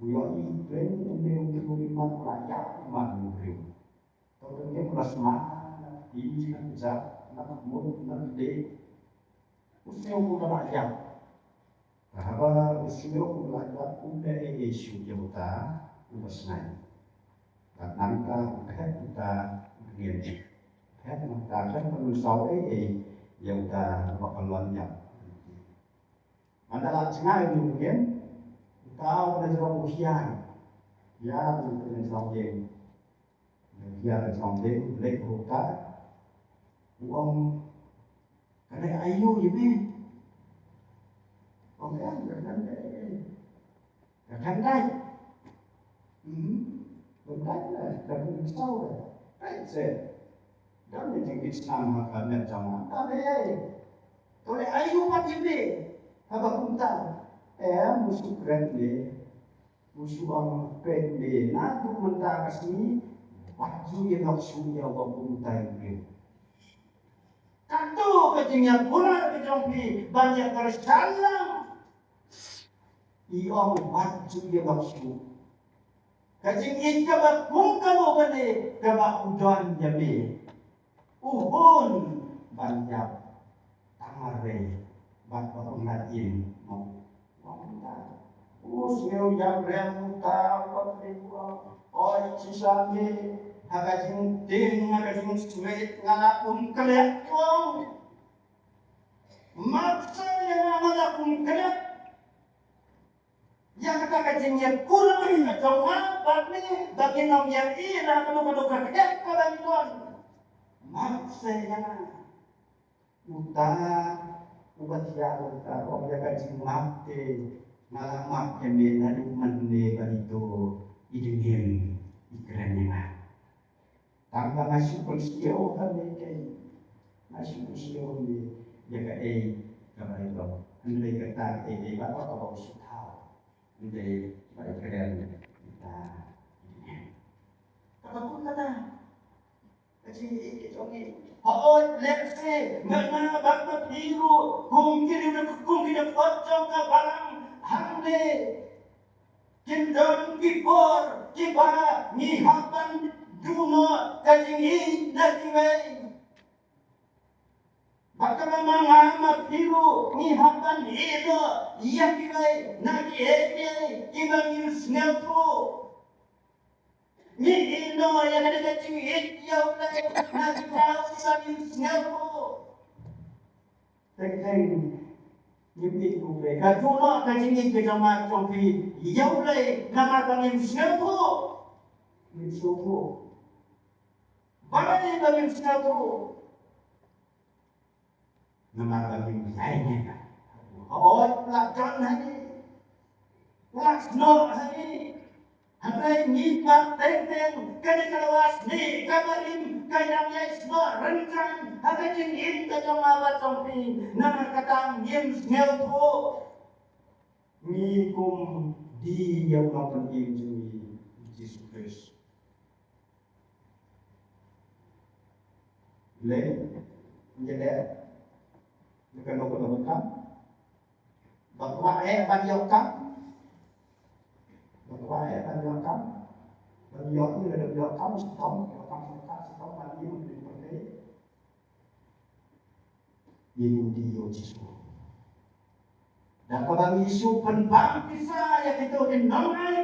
[SPEAKER 1] buyoi deng deng man layak man deng, tau deng plasma, ini kerja nak mud nak deng, usia udah layak, bahwa usia udah layak udah isu jauta ubasna. Nanta kita begini, kita kan manusia yang kita bakalannya. Adalah cengai mungkin kita pada orang usia, ya mungkin sampai dia sampai lek kita uang kerana ayu ini, orang kan dah. Benar, dan tahu right said. Dan yang Islam akan macam apa? Oleh ayu mati be, apa kunta? Musuh keren be, musuh orang keren be. Nadu mentah kasih, waktu yang nafsu yang Allah kunta be. Katu kecingnya pula kecompi banyak kersalang. Ia waktu yang nafsu. Kajing ikabak kung kano bani kabak udan yabi uhon banyak tamare bakwa pengatin mau wanta usneu yang remuta patriwa oi cisami hakajing ting hakajing sweet ngalakun kelek wong maksa yang ngalakun kelek yang kata kajingnya kurang atau apa ni tapi nom yang ina kalau kerja kalau tuan maksudnya uta ubat ya uta orang yang kajing mati ngalamak yang menadu mandi itu idengin ikrannya tambah masuk polsio kami masuk polsio ni jaga kabar itu anda kata bapak kalau sudah menjadi baik keren kita ini. Kalau kata kecil itu ni, let's say mana bapak biru kungkiri kocok ke barang hande kindon kipor kibara nyihapan duno kajing dakiway. Baka mga biru nyihapan ilo yakilay nag-iegay ibang yung snelpo. Ni ilo yang ada kacing ityaw lay nag-itaw ibang yung snelpo. Teng-teng yipit ko pe. Kaduno kacing ityaw matong pi yaw lay namatang yung snelpo. Yung supo. Balay ibang yung snelpo. Namaraging lainnya. Pelakon hari, pelakno hari, Hangai ngipak teng-teng kani kalawas ni kabarim kayang yaisno rencang hangai jingin kajong abat sompi nama katang yim ngel tho ngikum di yang makan injui Yesus Kristus le menjadi bukan bukan bahwa ban yokam bahwa ban yokam ban yok như là được yokam setong ban ini menjadi penting di Yesus dan pada Yesus penbang kisah yang itu dinamakan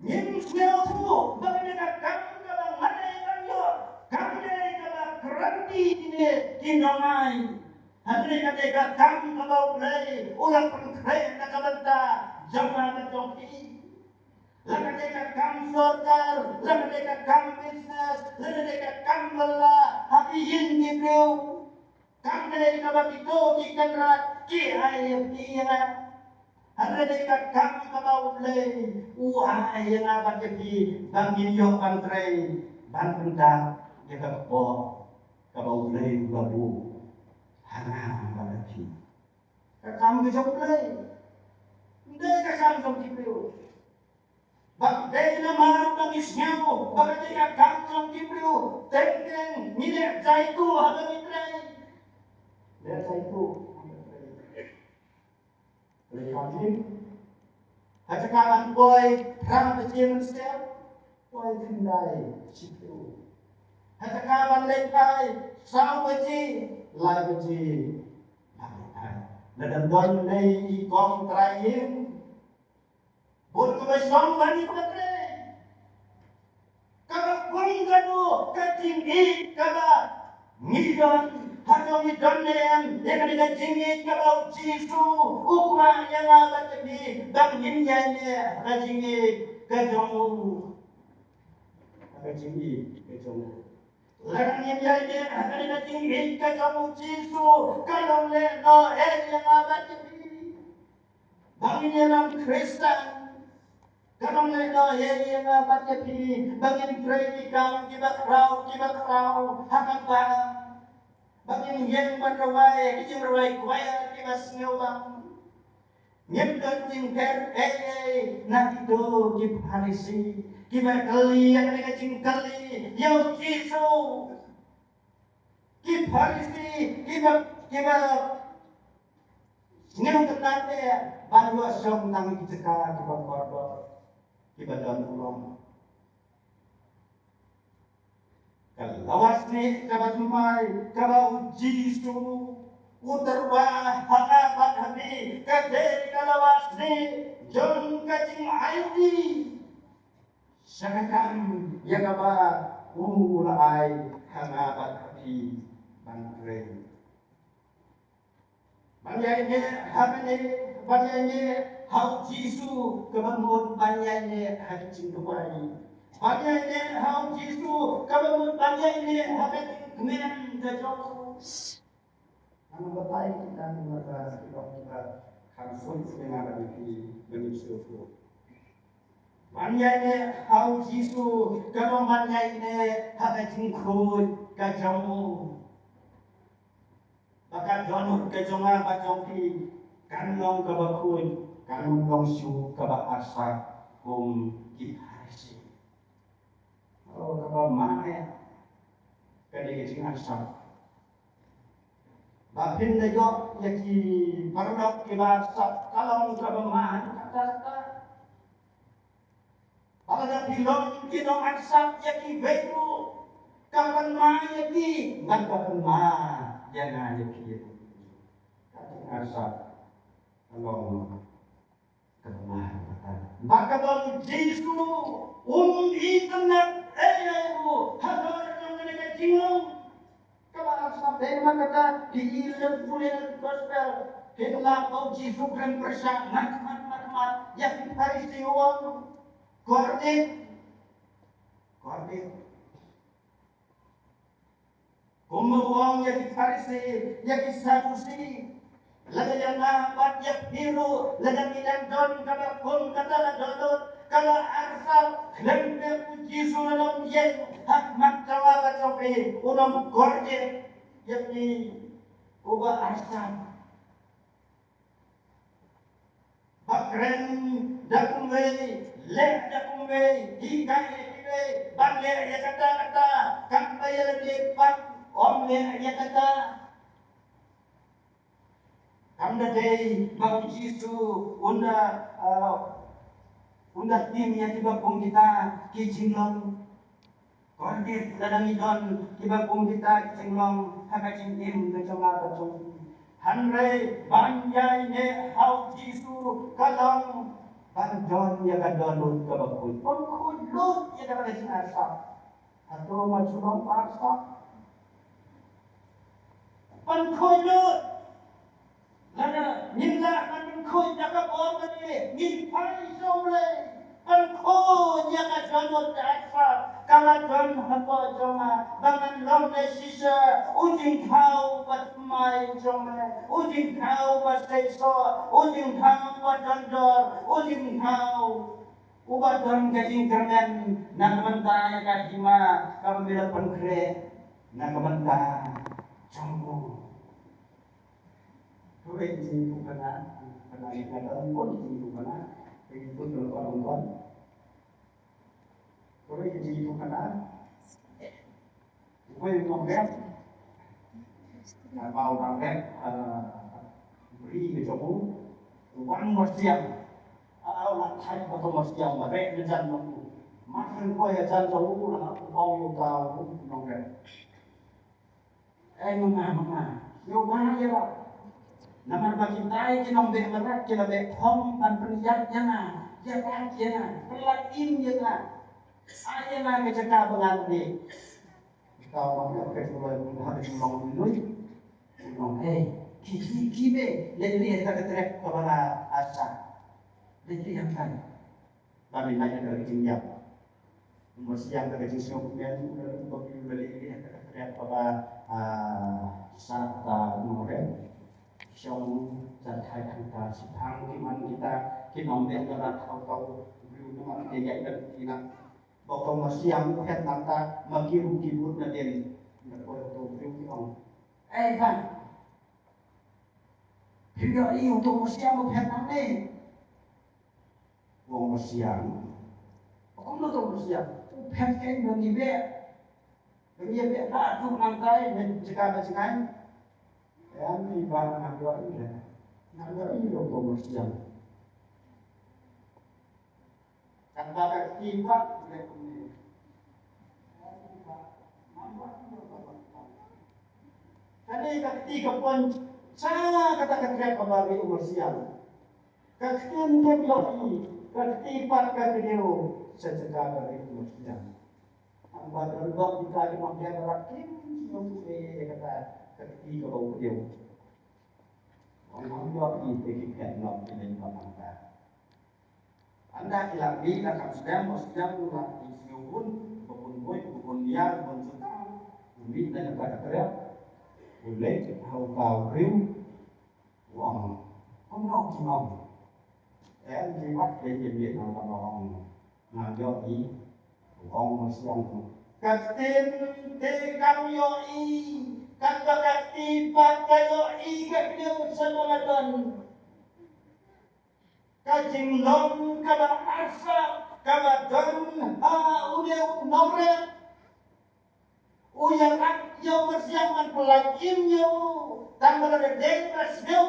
[SPEAKER 1] Nim smell tu bagaimana kamu kalau mana yang yo kamu dari kalau keranti ini dinamai hari ini kamu kalau beli ulang perkara nak benda zaman joki lalu kamu sorter lalu kamu bisnes lalu kamu bela hari ini beliau kamu dari kalau itu ikan rat ki ayam dia Hari dekat kami kabau lei, wahai yang akan jadi bangin yo pantrei, ban pendang jaga kebo, kabau lei babu, hana balaki. Kakam kisah lei, ndai kakam som kipriu. Bak dei na marang bangisnyamu, bak dei kakam som kipriu, teng milek jaitu haga mitrei, milek jaitu. Kami hajakalan boy ram kecil setiap boy kendai situ hajakalan lekai sao beci lai beci dan don nei kong terakhir pun kebesong bani patre kalau pun kadu kecinggi kaba ngidon Hanya midon yang dengan jingit kalau cisu ukma yang akan jadi bangnya kajingit kajomu larangnya akan dengan jingit kajomu cisu kalau leno yang akan jadi bangnya dalam Kristen kalau leno yang akan jadi bangin predikan kita krau akan barang Bagi yang berway, yang berway kuaya kita sengawan. Nyemdon jingker, nak itu kita harisi, kita kali yang mereka jingkali, yang Yesu, kita harisi, kita sengawan tetapi baru asam nang kita korban, kita dan ulang. Lawas ni kabatumay kabauji su utarwa hanapan hati kaderi kalawas ni jon kajing aidi sakakan ya kaba ulai hanapan hati bangre banyaknya hau jisu kebangun banyaknya hati cintuai banyaknya hau jisu kebangun banyaknya hati kemen kejauh anu betai kita mengatakan kita harus dengan bagi menyusul banyaknya hau jisu kebangun banyaknya hati cintuai kejauh Baka donut ke jonga bajongki kanong kabakun kanong longsu kabakasa kiharisi. Oh kabamane kadi kecing asa. Bapin dayo yaki parlok kibasa kalong kabamahan kata. Pada bilong kinong asa yaki veru kapan ma yaki kapan ma jangan dipikir asap kalau kelemahan maka bagi Yesus internet ibu hadar yang mereka jingung kalau asap dari kata diilir punya gospel kita bau Yesus kan bersama mat yang hari siwang kordit Kumawang yang Farisi, yang Sadusi, Ladayana badyak biru, ladang ilang don kala pun kata ladodot, kala arsal, lende puji sulam yen, hak maktawa kacopi, unam gorje, yakni ubah arsal. Bakren dakumwe, leh dakumwe, hikai lekiwe, bangle ya kata, kampaya lebih pak, om leh ya kata. Kamda day bang Jisu unda tim yang tiba pun kita kijinglong kondit ladang idon tiba pun kita kijinglong hakacing tim kecoma kacong hanre banjai ne hau Jisu kalong bandon ya kadonut kabakun pengkulut ya kadang asap atau macam paksa pengkulut Lana nila man ko naka po ni ngipay somle an ko nya ka janot asa kala jon hapo joma bangan long na sisa ujing kau bat mai joma ujing kau bat seso ujing kau bat dondor ujing kau ubat don gajing kermen na kamanta ka hima kamila pankre na kamanta jombo Kue di bukana, penari kata pun di bukana, begitu telepon. Kue di bukana, kue ngomong, mau ngomong, beri ke kamu, uang mestiam, awak thay atau mestiam, mereka ngejan kamu, makan kue ngejan kamu, lah uang tahu ngomong. Mama, yo mana ya pak? Naman pakintai kinombe merak kinabe hom pan penjat jana jarak jana pelakim jana ayana keceka penganti kau mau ke mulai harus ngomong dulu ngomong kibe leli eta ketrek kepala asa leli yang kan kami nanya dari jinjap masih yang dari jinjap kemudian untuk beli eta ketrek kepala sata ngoreng Siang dan hai kita sipang kiman kita kinombe berat atau belum dengan dia dan kita bakal siang het nanta magiru kibut na din nagporo to kiong kan hingga untuk siang het nane wong siang kung to siang het kay ngibe ngibe na tu nantai jika jika yang tiba nagwa iyo komersial. Kan bakal tiba ini. Jadi ketika pun saya katakan kerja kembali komersial. Ketika dia ketika kedua sejak dari komersial. Ambal berbok jika dimakai berakim untuk kata ketika bau dia. Orang jawab ini tidak nak ini apa. Anda hilang di dalam sedang mulai isiun bukun liar mensutan ubi dan kata kerja boleh hau riu uang kimong jiwat dari orang ngajak ini uang siang katin tekam yoi kata katipat kayo ikat niyo sa mga don. Kajing long kama asa kama don udah nomre uyang akyo bersiaman pelakim yo tambah ada dekras yo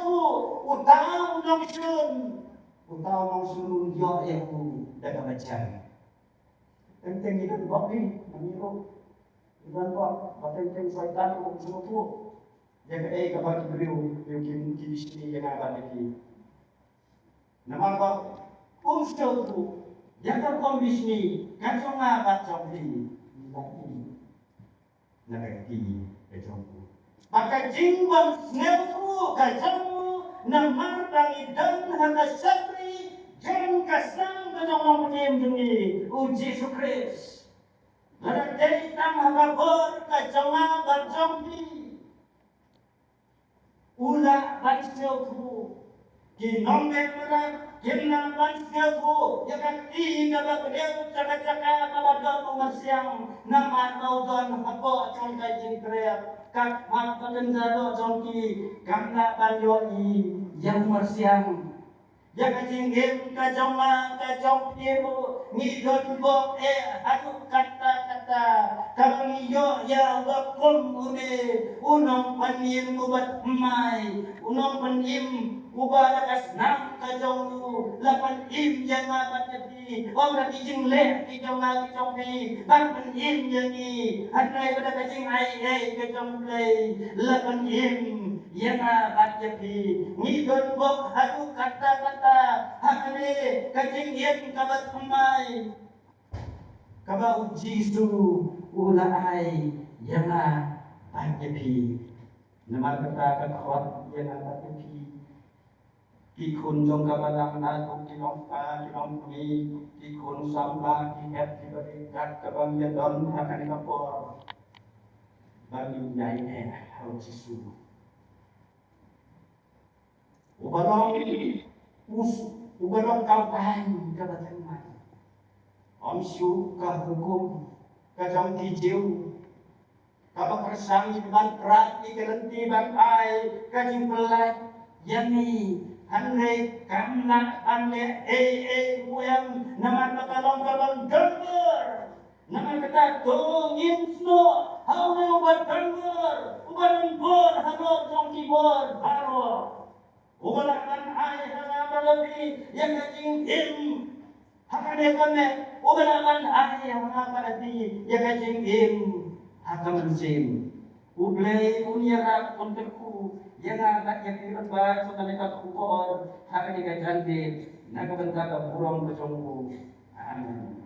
[SPEAKER 1] utang nong sun yo daga macam tentang itu babi mengiru dan kok patenteng syaitan kok semua jaga kapag beliau yung kinisini yang akan lagi naman kok umsel tu jaga kondisi kacau ngapa cobi lagi nagaki kacau maka jimbang snelfu kacau namar bangidan hanga sabri jeng kasang kacau ngomong jeni uji sukres Dari tang hagabor kacau ngapa cobi ula bansilku kinombe berat kimna bansilku yakan kabak dia caka-caka kabak komersial nama naudon hapo contoh jingkreap kak makaten jado jongki kamna banjoi yang komersial ya kajinggim kajongma kajong piru ngidon bok anu kata-kata kabang iyo ya wakum une unong panim ubat mai unong panim ubat kasnam kajongku lapan im yang abat jadi orang kijing leh kijong lagi jongpi ban panim yang ni hanai pada kajing ai kajong play lapan im yang abat jadi ngidon bok anu kata-kata hakane kajing yen kabat mai kaba ujisu ulai yang banyapi nama kata kakhwat yang banyapi kikun jong kabalang natuk kinong pa kinong mi kikun samba kihet kibarikat kabang yadon hakane kapor bagi nyai ujisu ubarong kampanye kabatan mai om syu ka hukum ka jong kijeu ka persang ban prat di kelenti bang ai ka jing pelat yani hanre kamna anle uyam nama kalong gambar nama kata dongin sno hawe ubat gambar ubaran bor hanor jong kibor baro ubalakan ai hana lebih yang kajing hakane kame ubalakan ai hana parati yang kajing hakam sim ublay unyara konterku yang agak yang direbat sekali kata ukor hakane kajandit nagabanta ka burong kejongku amin